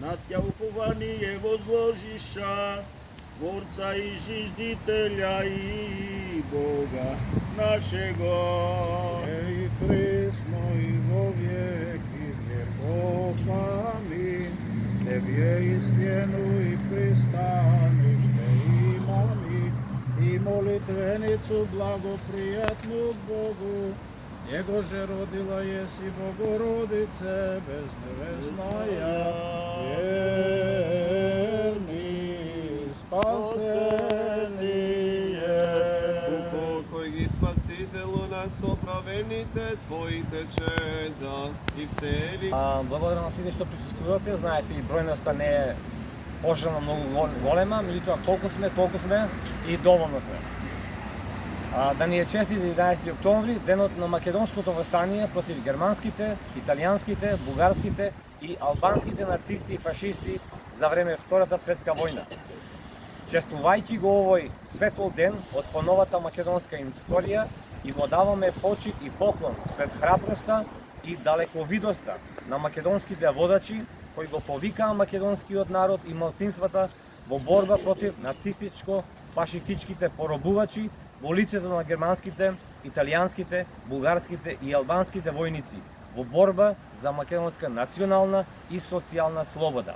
на Тя упование возложиша, Творца и Жизнителя и Бога нашего. И присно и во веки веков. Аминь. Тебе истину и пристанище имами, и молитвеницу благоприятну Богу, Его же родила еси Богородице безневестная, верни спасение. Упокой ги Спасителу нас оправените Твоите чеда и всели. Благодарам на сите што присуствувате, знаете и бројноста не е поширно многу голема, меѓутоа колку сме и доволно сме. Да ни е честит 11 октомври, денот на македонското востание против германските, италијанските, бугарските и албанските нацисти и фашисти за време Втората светска војна. Чествувајќи го овој светол ден од поновата македонска историја, и му даваме почит и поклон пред храброста и далековидоста на македонските водачи кои го повикаа македонскиот народ и малцинствата во борба против нацистичко-фашистичките поробувачи во лицето на германските, италијанските, бугарските и албанските војници во борба за македонска национална и социјална слобода.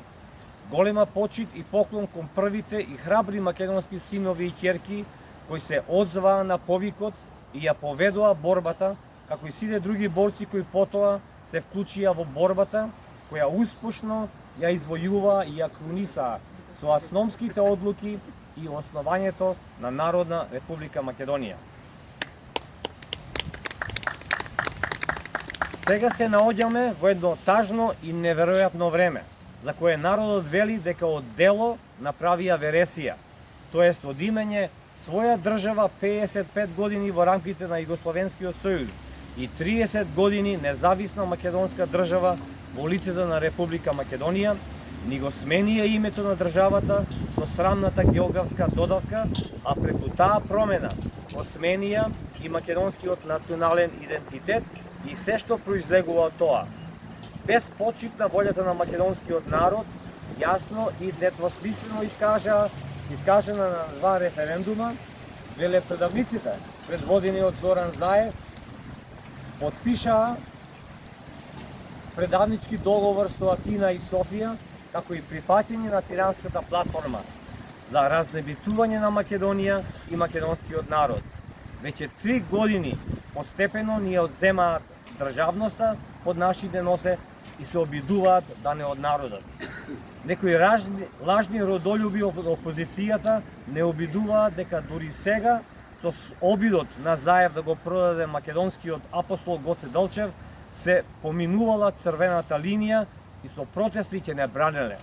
Голема почит и поклон кон првите и храбри македонски синови и ќерки кои се одзваа на повикот и ја поведоа борбата, како и сите други борци кои потоа се вклучија во борбата, која успешно ја извојуваа и ја крунисаа со асномските одлуки и основањето на Народна Република Македонија. Сега се наоѓаме во едно тажно и неверојатно време, за кое народот вели дека од дело направија вересија, тоест од имење своја држава 55 години во рамките на Југословенскиот сојуз и 30 години независна македонска држава во лицето на Република Македонија, ни го сменија името на државата со срамната географска додавка, а преку таа промена го сменија и македонскиот национален идентитет и се што произлегува од тоа. Без почит на волјата на македонскиот народ, јасно и недвосмислено искажена на два референдума, велепредавниците, предводени од Зоран Заев, подпишаа предавнички договор со Атина и Софија, како и прифаќање на Тиранската платформа за разнебитување на Македонија и македонскиот народ. Веќе 3 години постепено ни ја одземаат државноста под нашите носе и се обидуваат да не од народот. Некои лажни родолюби од опозицијата не обидуваат дека дури сега со обидот на Заев да го продаде македонскиот апостол Гоце Делчев се поминувала црвената линија и со протести ќе не бранеле.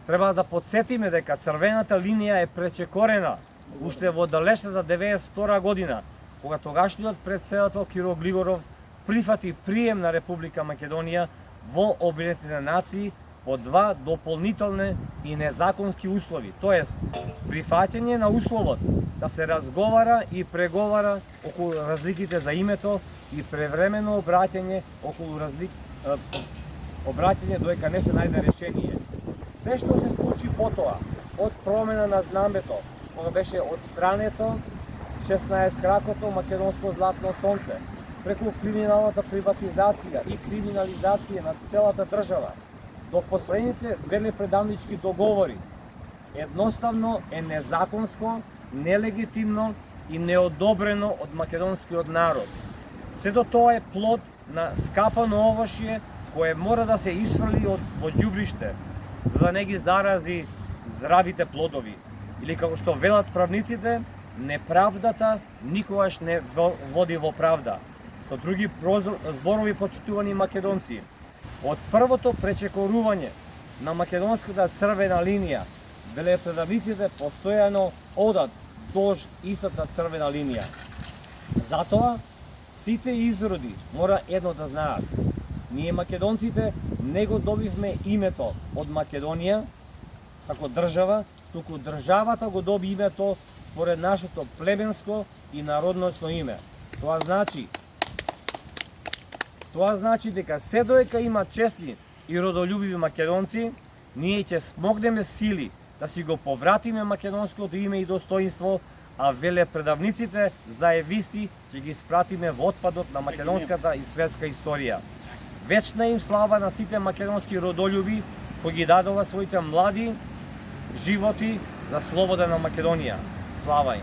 Треба да подсетиме дека црвената линија е пречекорена уште во далечната 92 година, кога тогашниот претседател Киро Глигоров прифати прием на Република Македонија во Обединетите нации по два дополнителни и незаконски услови, тоест прифаќање на условот да се разговара и преговара околу разликите за името и превремено обраќање околу обраќање доека не се најде решение. Се што се случи потоа, од промена на знамето, кога беше отстрането 16-кракото македонско златно сонце, преку криминалната приватизација и криминализација на целата држава, до последните велепредавнички договори, едноставно е незаконско, нелегитимно и неодобрено од македонскиот народ. Сето тоа е плод на скапано овошје кое мора да се исфрли во ѓубриште, за да не ги зарази здравите плодови. Или како што велат правниците, неправдата никогаш не води во правда. Со други зборови, почитувани македонци, од првото пречекорување на македонската црвена линија, велепредавниците постојано одат долж истата црвена линија. Затоа, сите изроди мора едно да знаат. Ние македонците не го добивме името од Македонија како држава, туку државата го доби името според нашето племенско и народносно име. Тоа значи дека се доека има честни и родолюбиви македонци, ние ќе смогнеме сили да си го повратиме македонското име и достоинство, а велепредавниците заевисти ќе ги спратиме во отпадот на македонската и светска историја. Вечна им слава на сите македонски родолюби кои ги дадова своите млади животи за слобода на Македонија. Слава им!